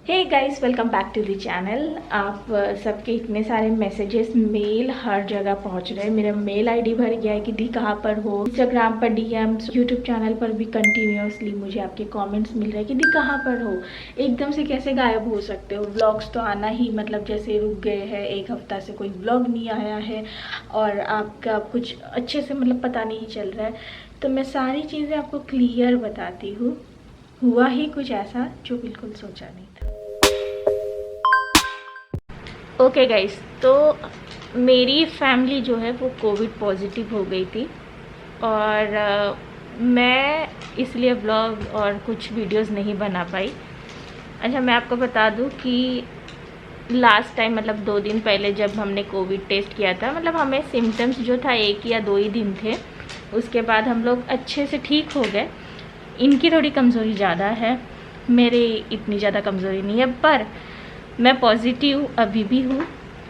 Hey guys, welcome back to the channel. आप सबके इतने सारे मैसेजेस मेल हर जगह पहुंच रहे हैं। मेरा मेल आईडी भर गया है कि दी कहाँ पर हो। इंस्टाग्राम पर डीएम्स, यूट्यूब चैनल पर भी कंटिन्यूअसली मुझे आपके कमेंट्स मिल रहे हैं कि दी कहाँ पर हो, एकदम से कैसे गायब हो सकते हो। व्लॉग्स तो आना ही मतलब जैसे रुक गए हैं, एक हफ्ता से कोई व्लॉग नहीं आया है और आपका कुछ अच्छे से मतलब पता नहीं चल रहा है। तो मैं सारी चीज़ें आपको क्लियर बताती हूँ। हुआ ही कुछ ऐसा जो बिल्कुल सोचा नहीं था। ओके गाइस, तो मेरी फैमिली जो है वो कोविड पॉजिटिव हो गई थी और मैं इसलिए व्लॉग और कुछ वीडियोस नहीं बना पाई। अच्छा, मैं आपको बता दूं कि लास्ट टाइम मतलब 2 दिन पहले जब हमने कोविड टेस्ट किया था, मतलब हमें सिम्टम्स जो था 1 या 2 ही दिन थे। उसके बाद हम लोग अच्छे से ठीक हो गए। इनकी थोड़ी कमज़ोरी ज़्यादा है, मेरी इतनी ज़्यादा कमज़ोरी नहीं है, पर मैं पॉजिटिव अभी भी हूँ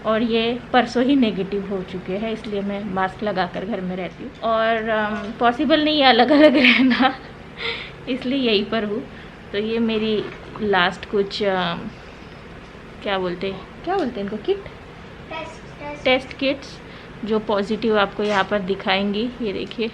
और ये परसों ही नेगेटिव हो चुके हैं, इसलिए मैं मास्क लगाकर घर में रहती हूँ और पॉसिबल नहीं है अलग अलग रहना इसलिए यहीं पर हूँ। तो ये मेरी लास्ट कुछ क्या बोलते हैं इनको, किट, टेस्ट किट्स जो पॉजिटिव आपको यहाँ पर दिखाएंगी। ये देखिए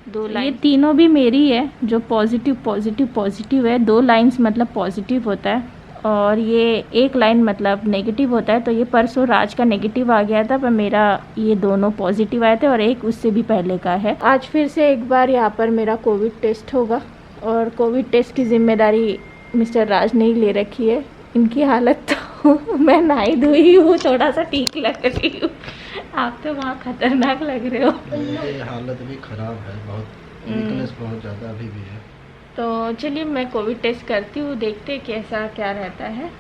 2 लाइन, ये तीनों भी मेरी है। जो पॉजिटिव पॉजिटिव पॉजिटिव है, 2 लाइन्स मतलब पॉजिटिव होता है और ये 1 लाइन मतलब नेगेटिव होता है। तो ये परसों राज का नेगेटिव आ गया था, पर मेरा ये दोनों पॉजिटिव आए थे और एक उससे भी पहले का है। आज फिर से एक बार यहाँ पर मेरा कोविड टेस्ट होगा और कोविड टेस्ट की जिम्मेदारी मिस्टर राज ने ही ले रखी है। इनकी हालत तो मैं नहाई धोई हूँ, थोड़ा सा ठीक लग रही हूँ। आप तो वहाँ खतरनाक लग रहे हो। मेरी हालत भी ख़राब है, बहुत वीकनेस बहुत ज़्यादा अभी भी है। तो चलिए मैं कोविड टेस्ट करती हूँ, देखते कैसा क्या रहता है।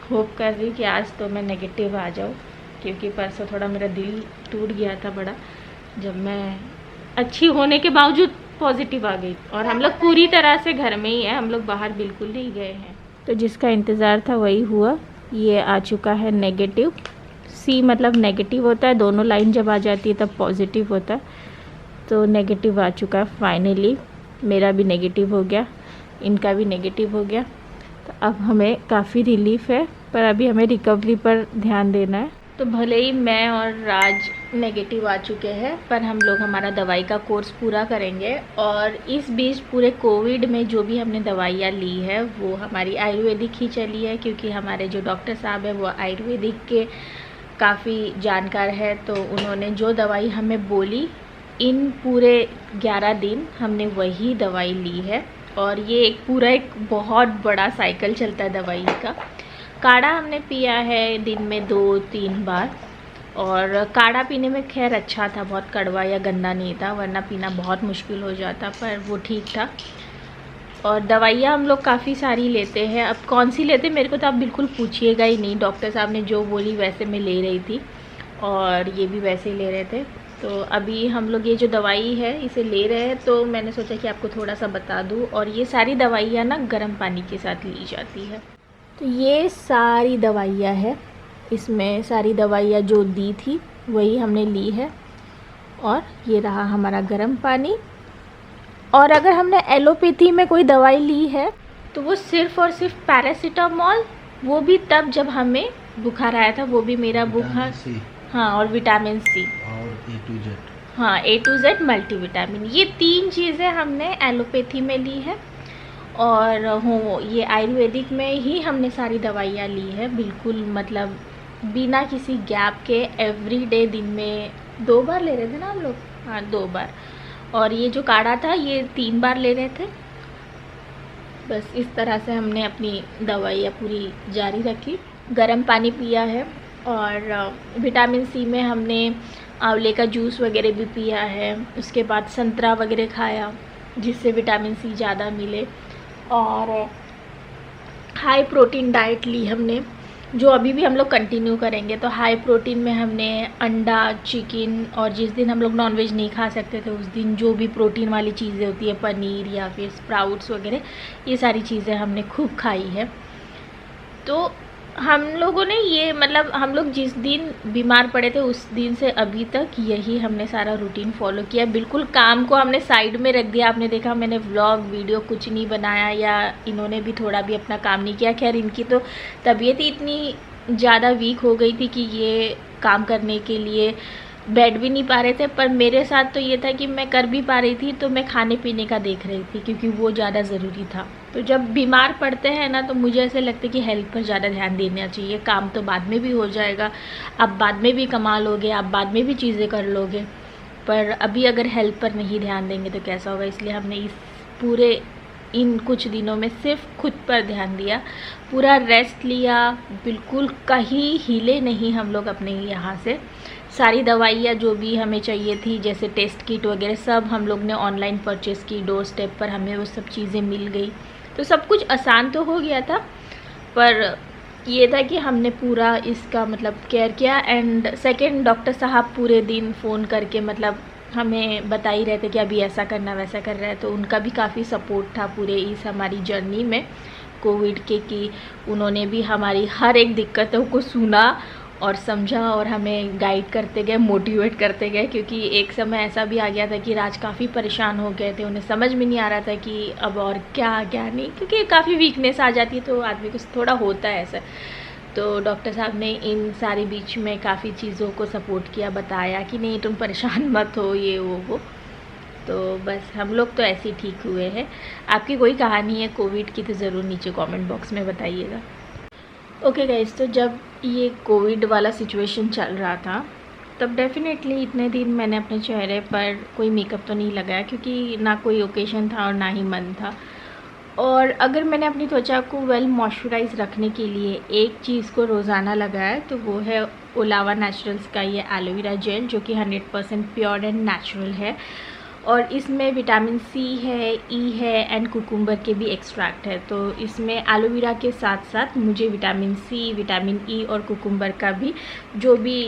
होप कर रही हूँ कि आज तो मैं नेगेटिव आ जाऊँ, क्योंकि परसों थोड़ा मेरा दिल टूट गया था बड़ा, जब मैं अच्छी होने के बावजूद पॉजिटिव आ गई। और हम लोग पूरी तरह से घर में ही हैं, हम लोग बाहर बिल्कुल नहीं गए हैं। तो जिसका इंतज़ार था वही हुआ, ये आ चुका है नेगेटिव। सी मतलब नेगेटिव होता है, दोनों लाइन जब आ जाती है तब पॉजिटिव होता है। तो नेगेटिव आ चुका है फाइनली, मेरा भी नेगेटिव हो गया, इनका भी नेगेटिव हो गया। तो अब हमें काफ़ी रिलीफ है, पर अभी हमें रिकवरी पर ध्यान देना है। तो भले ही मैं और राज नेगेटिव आ चुके हैं, पर हम लोग हमारा दवाई का कोर्स पूरा करेंगे और इस बीच पूरे कोविड में जो भी हमने दवाइयाँ ली है वो हमारी आयुर्वेदिक ही चली है, क्योंकि हमारे जो डॉक्टर साहब हैं वो आयुर्वेदिक के काफ़ी जानकार है। तो उन्होंने जो दवाई हमें बोली, इन पूरे 11 दिन हमने वही दवाई ली है और ये एक बहुत बड़ा साइकिल चलता है दवाई का। काढ़ा हमने पिया है दिन में 2-3 बार और काढ़ा पीने में खैर अच्छा था, बहुत कड़वा या गंदा नहीं था, वरना पीना बहुत मुश्किल हो जाता, पर वो ठीक था। और दवाइयाँ हम लोग काफ़ी सारी लेते हैं। अब कौन सी लेते मेरे को तो आप बिल्कुल पूछिएगा ही नहीं, डॉक्टर साहब ने जो बोली वैसे मैं ले रही थी और ये भी वैसे ही ले रहे थे। तो अभी हम लोग ये जो दवाई है इसे ले रहे हैं, तो मैंने सोचा कि आपको थोड़ा सा बता दूं। और ये सारी दवाइयाँ ना गर्म पानी के साथ ली जाती है। तो ये सारी दवाइयाँ है, इसमें सारी दवाइयाँ जो दी थी वही हमने ली है। और ये रहा हमारा गर्म पानी। और अगर हमने एलोपैथी में कोई दवाई ली है तो वो सिर्फ़ और सिर्फ पैरासीटामॉल, वो भी तब जब हमें बुखार आया था, वो भी मेरा बुखार, हाँ, और विटामिन सी और A to Z, हाँ, A to Z मल्टीविटामिन, ये 3 चीज़ें हमने एलोपैथी में ली है। और हो ये आयुर्वेदिक में ही हमने सारी दवाइयाँ ली है, बिल्कुल मतलब बिना किसी गैप के। एवरीडे दिन में 2 बार ले रहे थे ना हम लोग, हाँ 2 बार। और ये जो काढ़ा था ये 3 बार ले रहे थे। बस इस तरह से हमने अपनी दवाइयाँ पूरी जारी रखी। गर्म पानी पिया है और विटामिन सी में हमने आंवले का जूस वगैरह भी पिया है। उसके बाद संतरा वगैरह खाया जिससे विटामिन सी ज़्यादा मिले। और हाई प्रोटीन डाइट ली हमने, जो अभी भी हम लोग कंटिन्यू करेंगे। तो हाई प्रोटीन में हमने अंडा, चिकन, और जिस दिन हम लोग नॉनवेज नहीं खा सकते थे उस दिन जो भी प्रोटीन वाली चीज़ें होती है, पनीर या फिर स्प्राउट्स वगैरह, ये सारी चीज़ें हमने खूब खाई है। तो हम लोगों ने ये मतलब हम लोग जिस दिन बीमार पड़े थे उस दिन से अभी तक यही हमने सारा रूटीन फॉलो किया। बिल्कुल काम को हमने साइड में रख दिया। आपने देखा मैंने व्लॉग वीडियो कुछ नहीं बनाया, या इन्होंने भी थोड़ा भी अपना काम नहीं किया। खैर इनकी तो तबीयत ही इतनी ज़्यादा वीक हो गई थी कि ये काम करने के लिए बैठ भी नहीं पा रहे थे, पर मेरे साथ तो ये था कि मैं कर भी पा रही थी, तो मैं खाने पीने का देख रही थी क्योंकि वो ज़्यादा ज़रूरी था। तो जब बीमार पड़ते हैं ना तो मुझे ऐसे लगता है कि हेल्थ पर ज़्यादा ध्यान देना चाहिए। काम तो बाद में भी हो जाएगा, आप बाद में भी कमा लोगे, आप बाद में भी चीज़ें कर लोगे, पर अभी अगर हेल्थ पर नहीं ध्यान देंगे तो कैसा होगा। इसलिए हमने इस पूरे इन कुछ दिनों में सिर्फ खुद पर ध्यान दिया, पूरा रेस्ट लिया, बिल्कुल कहीं हिले नहीं हम लोग अपने यहाँ से। सारी दवाइयाँ जो भी हमें चाहिए थी जैसे टेस्ट किट वगैरह सब हम लोग ने ऑनलाइन परचेज़ की, डोर स्टेप पर हमें वो सब चीज़ें मिल गई। तो सब कुछ आसान तो हो गया था, पर ये था कि हमने पूरा इसका मतलब केयर किया। एंड सेकेंड, डॉक्टर साहब पूरे दिन फ़ोन करके मतलब हमें बता ही रहे थे कि अभी ऐसा करना वैसा कर रहा है, तो उनका भी काफ़ी सपोर्ट था पूरे इस हमारी जर्नी में कोविड के, कि उन्होंने भी हमारी हर एक दिक्कतों को सुना और समझा और हमें गाइड करते गए, मोटिवेट करते गए। क्योंकि एक समय ऐसा भी आ गया था कि राज काफ़ी परेशान हो गए थे, उन्हें समझ में नहीं आ रहा था कि अब और क्या क्या नहीं, क्योंकि काफ़ी वीकनेस आ जाती है तो आदमी को थोड़ा होता है ऐसा। तो डॉक्टर साहब ने इन सारे बीच में काफ़ी चीज़ों को सपोर्ट किया, बताया कि नहीं तुम परेशान मत हो, ये वो। तो बस हम लोग तो ऐसे ही ठीक हुए हैं। आपकी कोई कहानी है कोविड की तो ज़रूर नीचे कमेंट बॉक्स में बताइएगा। ओके गाइस, तो जब ये कोविड वाला सिचुएशन चल रहा था तब डेफिनेटली इतने दिन मैंने अपने चेहरे पर कोई मेकअप तो नहीं लगाया, क्योंकि ना कोई ओकेशन था और ना ही मन था। और अगर मैंने अपनी त्वचा को वेल मॉइस्चराइज रखने के लिए एक चीज़ को रोज़ाना लगाया तो वो है ओलावा नेचुरल्स का ये एलोवेरा जेल, जो कि 100% प्योर एंड नेचुरल है। और इसमें विटामिन सी है, ई है एंड कुकुम्बर के भी एक्सट्रैक्ट है। तो इसमें एलोवेरा के साथ साथ मुझे विटामिन सी, विटामिन ई और कुकुम्बर का भी जो भी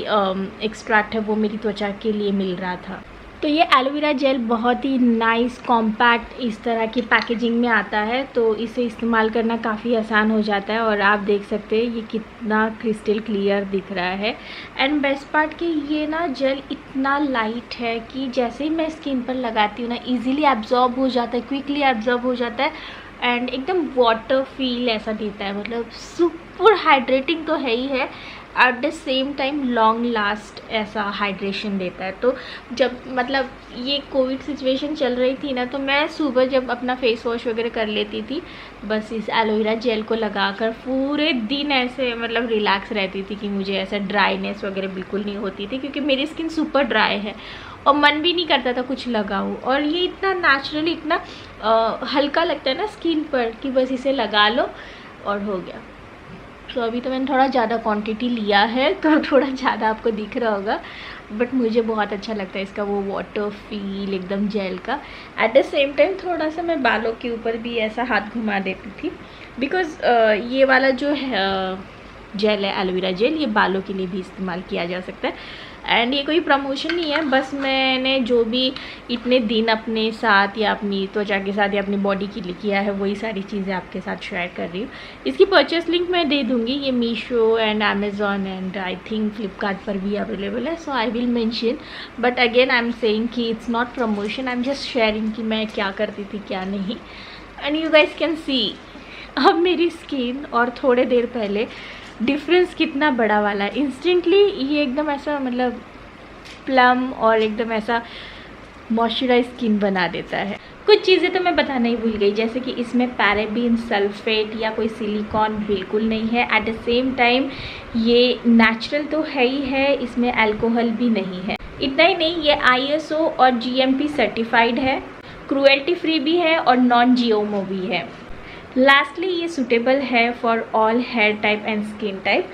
एक्सट्रैक्ट है वो मेरी त्वचा के लिए मिल रहा था। तो ये एलोवेरा जेल बहुत ही नाइस कॉम्पैक्ट इस तरह की पैकेजिंग में आता है, तो इसे इस्तेमाल करना काफ़ी आसान हो जाता है। और आप देख सकते हैं ये कितना क्रिस्टल क्लियर दिख रहा है। एंड बेस्ट पार्ट कि ये ना जेल इतना लाइट है कि जैसे ही मैं स्किन पर लगाती हूँ ना ईजिली एब्जॉर्ब हो जाता है, क्विकली एब्जॉर्ब हो जाता है एंड एकदम वाटर फील ऐसा देता है। मतलब सुपर हाइड्रेटिंग तो है ही है, at the same time long last ऐसा हाइड्रेशन देता है। तो जब मतलब ये कोविड सिचुएशन चल रही थी ना, तो मैं सुबह जब अपना फेस वॉश वगैरह कर लेती थी बस इस एलोवेरा जेल को लगाकर पूरे दिन ऐसे मतलब रिलैक्स रहती थी कि मुझे ऐसा ड्राइनेस वगैरह बिल्कुल नहीं होती थी, क्योंकि मेरी स्किन सुपर ड्राई है और मन भी नहीं करता था कुछ लगाऊं। और ये इतना नेचुरली इतना हल्का लगता है ना स्किन पर कि बस इसे लगा लो और हो गया। तो अभी तो मैंने थोड़ा ज़्यादा क्वांटिटी लिया है तो थोड़ा ज़्यादा आपको दिख रहा होगा, बट मुझे बहुत अच्छा लगता है इसका वो वाटर फील एकदम जेल का। एट द सेम टाइम थोड़ा सा मैं बालों के ऊपर भी ऐसा हाथ घुमा देती थी, बिकॉज़ ये वाला जो है जेल है एलोवेरा जेल, ये बालों के लिए भी इस्तेमाल किया जा सकता है। एंड ये कोई प्रमोशन नहीं है, बस मैंने जो भी इतने दिन अपने साथ या अपनी त्वचा के साथ या अपनी बॉडी के लिए किया है वही सारी चीज़ें आपके साथ शेयर कर रही हूँ। इसकी परचेस लिंक मैं दे दूँगी, ये Meesho and Amazon and I think Flipkart पर भी अवेलेबल है, so I will mention. But again I am saying कि it's not promotion, I am just sharing कि मैं क्या करती थी क्या नहीं। And you guys can see अब मेरी स्किन और थोड़े देर पहले डिफरेंस कितना बड़ा वाला है। इंस्टेंटली ये एकदम ऐसा मतलब प्लम और एकदम ऐसा मॉइस्चराइज स्किन बना देता है। कुछ चीज़ें तो मैं बताना ही भूल गई, जैसे कि इसमें पैराबेन, सल्फेट या कोई सिलिकॉन बिल्कुल नहीं है। एट द सेम टाइम ये नेचुरल तो है ही है, इसमें अल्कोहल भी नहीं है। इतना ही नहीं, ये ISO और GMP सर्टिफाइड है, क्रूएल्टी फ्री भी है और नॉन GMO भी है। लास्टली ये सूटेबल है for all hair type and skin type.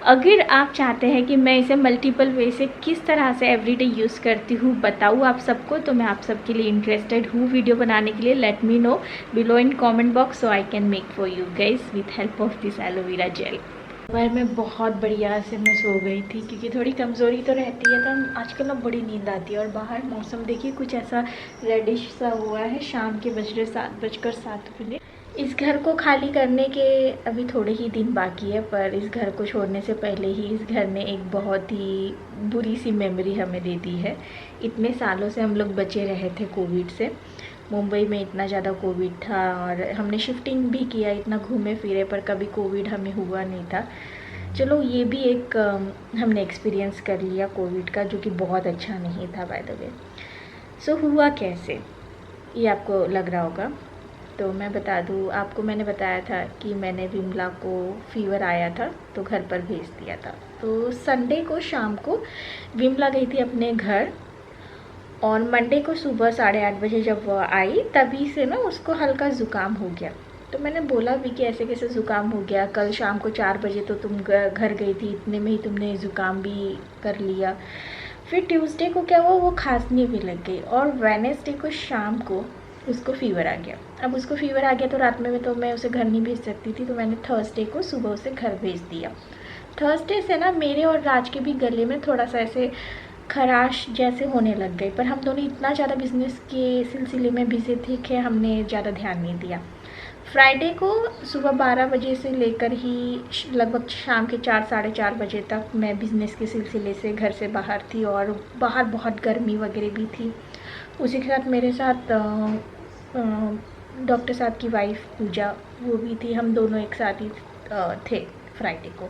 अगर आप चाहते हैं कि मैं इसे मल्टीपल वे से किस तरह से एवरीडे यूज़ करती हूँ बताऊँ आप सबको, तो मैं आप सबके लिए इंटरेस्टेड हूँ वीडियो बनाने के लिए। Let me know below in comment box so I can make for you guys with help of this aloe vera gel. पर मैं बहुत बढ़िया से मैं सो गई थी, क्योंकि थोड़ी कमज़ोरी तो रहती है, तो आजकल ना बड़ी नींद आती है। और बाहर मौसम देखिए कुछ ऐसा रेडिश सा हुआ है, शाम के बज रहे 7:07। इस घर को खाली करने के अभी थोड़े ही दिन बाकी है, पर इस घर को छोड़ने से पहले ही इस घर ने एक बहुत ही बुरी सी मेमोरी हमें दे दी है। इतने सालों से हम लोग बचे रहे थे कोविड से। मुंबई में इतना ज़्यादा कोविड था और हमने शिफ्टिंग भी किया, इतना घूमे फिरे, पर कभी कोविड हमें हुआ नहीं था। चलो ये भी एक हमने एक्सपीरियंस कर लिया कोविड का, जो कि बहुत अच्छा नहीं था बाय द वे। सो हुआ कैसे ये आपको लग रहा होगा, तो मैं बता दूँ आपको। मैंने बताया था कि मैंने विमला को फ़ीवर आया था तो घर पर भेज दिया था। तो संडे को शाम को विमला गई थी अपने घर, और मंडे को सुबह 8:30 बजे जब वो आई तभी से ना उसको हल्का ज़ुकाम हो गया। तो मैंने बोला भी कि ऐसे कैसे ज़ुकाम हो गया, कल शाम को 4 बजे तो तुम घर गई थी, इतने में ही तुमने ज़ुकाम भी कर लिया। फिर ट्यूसडे को क्या हुआ, वो खांसने भी लग गई, और वेडनेसडे को शाम को उसको फ़ीवर आ गया। अब उसको फ़ीवर आ गया तो रात में तो मैं उसे घर नहीं भेज सकती थी, तो मैंने थर्सडे को सुबह उसे घर भेज दिया। थर्सडे से ना मेरे और राज के भी गले में थोड़ा सा ऐसे खराश जैसे होने लग गई, पर हम दोनों इतना ज़्यादा बिजनेस के सिलसिले में बिजी थे कि हमने ज़्यादा ध्यान नहीं दिया। फ्राइडे को सुबह 12 बजे से लेकर ही लगभग शाम के 4 साढ़े 4 बजे तक मैं बिज़नेस के सिलसिले से घर से बाहर थी, और बाहर बहुत गर्मी वगैरह भी थी। उसी के साथ मेरे साथ डॉक्टर साहब की वाइफ पूजा वो भी थी, हम दोनों एक साथ ही थे फ्राइडे को।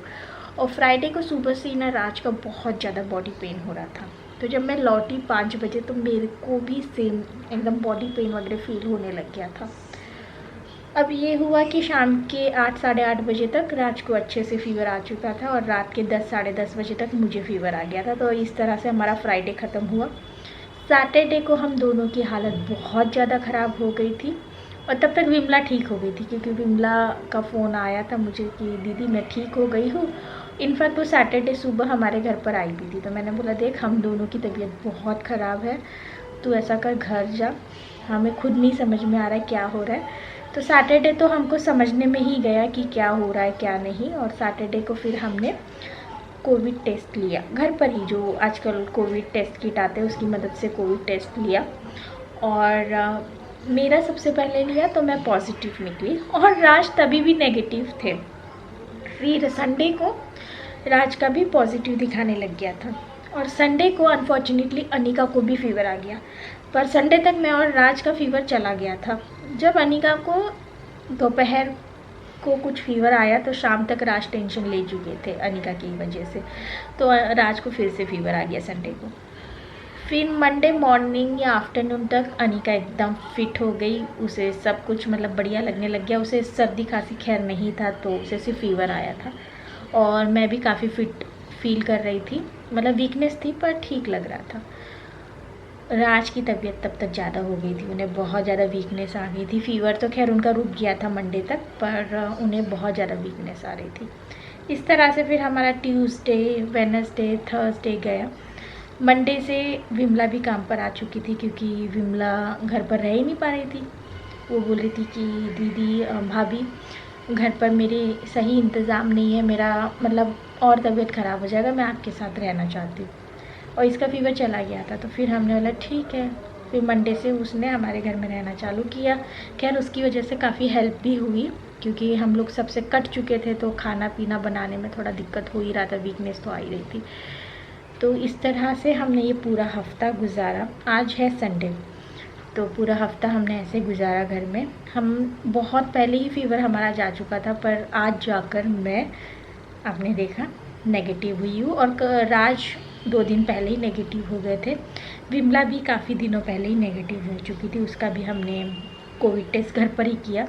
और फ्राइडे को सुबह से ही ना राज का बहुत ज़्यादा बॉडी पेन हो रहा था। तो जब मैं लौटी 5 बजे तो मेरे को भी सेम एकदम बॉडी पेन वगैरह फील होने लग गया था। अब ये हुआ कि शाम के 8 साढ़े 8 बजे तक राज को अच्छे से फ़ीवर आ चुका था, और रात के 10 साढ़े 10 बजे तक मुझे फ़ीवर आ गया था। तो इस तरह से हमारा फ्राइडे ख़त्म हुआ। सैटरडे को हम दोनों की हालत बहुत ज़्यादा ख़राब हो गई थी, और तब तक विमला ठीक हो गई थी, क्योंकि विमला का फ़ोन आया था मुझे कि दीदी मैं ठीक हो गई हूँ। इनफैक्ट वो सैटरडे सुबह हमारे घर पर आई भी थी। तो मैंने बोला देख हम दोनों की तबीयत बहुत ख़राब है, तू ऐसा कर घर जा, हमें खुद नहीं समझ में आ रहा है क्या हो रहा है। तो सैटरडे तो हमको समझने में ही गया कि क्या हो रहा है क्या नहीं, और सैटरडे को फिर हमने कोविड टेस्ट लिया घर पर ही, जो आजकल कोविड टेस्ट किट आते हैं उसकी मदद से कोविड टेस्ट लिया। और मेरा सबसे पहले लिया तो मैं पॉजिटिव निकली, और राज तभी भी नेगेटिव थे। फिर संडे को राज का भी पॉजिटिव दिखाने लग गया था, और संडे को अनफॉर्चुनेटली अनिका को भी फ़ीवर आ गया। पर संडे तक मैं और राज का फ़ीवर चला गया था। जब अनिका को दोपहर को कुछ फ़ीवर आया तो शाम तक राज टेंशन ले चुके थे अनिका की वजह से, तो राज को फिर से फ़ीवर आ गया संडे को। फिर मंडे मॉर्निंग या आफ्टरनून तक अनिका एकदम फिट हो गई, उसे सब कुछ मतलब बढ़िया लगने लग गया। उसे सर्दी खांसी खैर नहीं था, तो उसे सिर्फ फ़ीवर आया था, और मैं भी काफ़ी फिट फील कर रही थी, मतलब वीकनेस थी पर ठीक लग रहा था। राज की तबीयत तब तक ज़्यादा हो गई थी, उन्हें बहुत ज़्यादा वीकनेस आ गई थी। फ़ीवर तो खैर उनका रुक गया था मंडे तक, पर उन्हें बहुत ज़्यादा वीकनेस आ रही थी। इस तरह से फिर हमारा ट्यूसडे वेडनेसडे थर्सडे गया। मंडे से विमला भी काम पर आ चुकी थी, क्योंकि विमला घर पर रह ही नहीं पा रही थी। वो बोल रही थी कि दीदी भाभी घर पर मेरे सही इंतज़ाम नहीं है, मेरा मतलब और तबीयत ख़राब हो जाएगा, मैं आपके साथ रहना चाहती हूँ। और इसका फ़ीवर चला गया था, तो फिर हमने बोला ठीक है। फिर मंडे से उसने हमारे घर में रहना चालू किया। खैर उसकी वजह से काफ़ी हेल्प भी हुई, क्योंकि हम लोग सबसे कट चुके थे, तो खाना पीना बनाने में थोड़ा दिक्कत हो ही रहा था, वीकनेस तो आ ही रही थी। तो इस तरह से हमने ये पूरा हफ्ता गुजारा। आज है संडे, तो पूरा हफ्ता हमने ऐसे गुजारा घर में। हम बहुत पहले ही फ़ीवर हमारा जा चुका था, पर आज जाकर मैं आपने देखा नेगेटिव हुई हूँ, और राज 2 दिन पहले ही नेगेटिव हो गए थे। विमला भी काफ़ी दिनों पहले ही नेगेटिव हो चुकी थी, उसका भी हमने कोविड टेस्ट घर पर ही किया।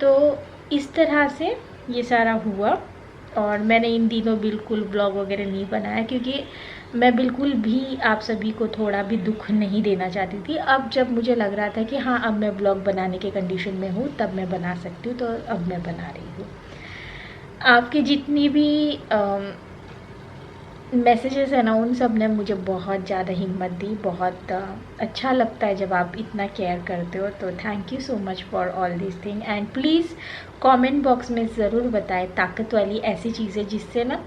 तो इस तरह से ये सारा हुआ, और मैंने इन दिनों बिल्कुल ब्लॉग वगैरह नहीं बनाया, क्योंकि मैं बिल्कुल भी आप सभी को थोड़ा भी दुख नहीं देना चाहती थी। अब जब मुझे लग रहा था कि हाँ अब मैं ब्लॉग बनाने के कंडीशन में हूँ, तब मैं बना सकती हूँ, तो अब मैं बना रही हूँ। आपकी जितनी भी मैसेजेस है ना, उन सब ने मुझे बहुत ज़्यादा हिम्मत दी। बहुत अच्छा लगता है जब आप इतना केयर करते हो, तो thank you so much for all this thing. And please comment box में ज़रूर बताएं ताकत वाली ऐसी चीज़ें जिससे ना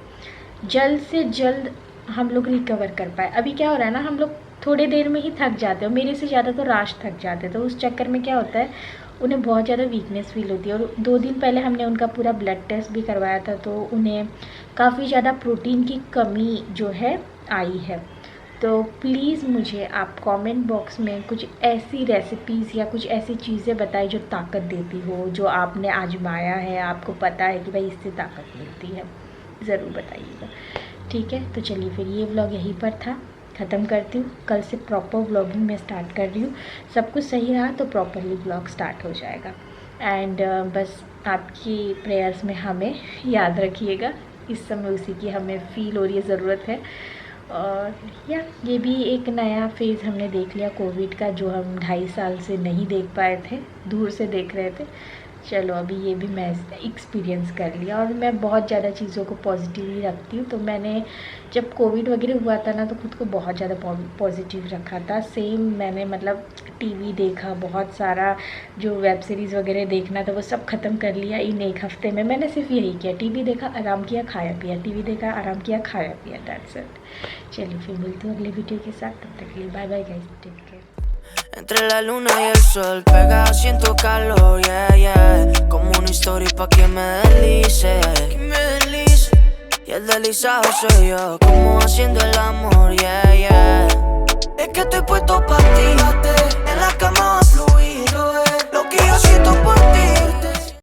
जल्द से जल्द हम लोग रिकवर कर पाए। अभी क्या हो रहा है ना, हम लोग थोड़ी देर में ही थक जाते हो, मेरे से ज़्यादा तो राज थक जाते, तो उस चक्कर में क्या होता है उन्हें बहुत ज़्यादा वीकनेस फील होती है। और 2 दिन पहले हमने उनका पूरा ब्लड टेस्ट भी करवाया था, तो उन्हें काफ़ी ज़्यादा प्रोटीन की कमी जो है आई है। तो प्लीज़ मुझे आप कमेंट बॉक्स में कुछ ऐसी रेसिपीज़ या कुछ ऐसी चीज़ें बताएं जो ताकत देती हो, जो आपने आजमाया है, आपको पता है कि भाई इससे ताकत मिलती है, ज़रूर बताइएगा। ठीक है, तो चलिए फिर ये व्लॉग यहीं पर था, ख़त्म करती हूँ। कल से प्रॉपर व्लॉगिंग में स्टार्ट कर रही हूँ। सब कुछ सही रहा तो प्रॉपरली व्लॉग स्टार्ट हो जाएगा। एंड बस आपकी प्रेयर्स में हमें याद रखिएगा, इस समय उसी की हमें फ़ील हो रही है, ज़रूरत है। और ये भी एक नया फेज़ हमने देख लिया कोविड का, जो हम 2.5 साल से नहीं देख पाए थे, दूर से देख रहे थे। चलो अभी ये भी मैं एक्सपीरियंस कर लिया। और मैं बहुत ज़्यादा चीज़ों को पॉजिटिव ही रखती हूँ, तो मैंने जब कोविड वगैरह हुआ था ना, तो खुद को बहुत ज़्यादा पॉजिटिव रखा था। सेम मैंने मतलब टीवी देखा बहुत सारा, जो वेब सीरीज़ वगैरह देखना था वो सब ख़त्म कर लिया इन 1 हफ़्ते में। मैंने सिर्फ यही किया, टीवी देखा, आराम किया, खाया पिया, टीवी देखा, आराम किया, खाया पिया, दैट्स इट। चलिए फिर मिलती हूँ अगले वीडियो के साथ, तब तक के लिए bye bye guys, take care. Entre la luna y el sol, pegada siento calor, yeah, yeah. Como una historia pa' que me deslice. Y el deslizado soy yo, como haciendo el amor, yeah, yeah.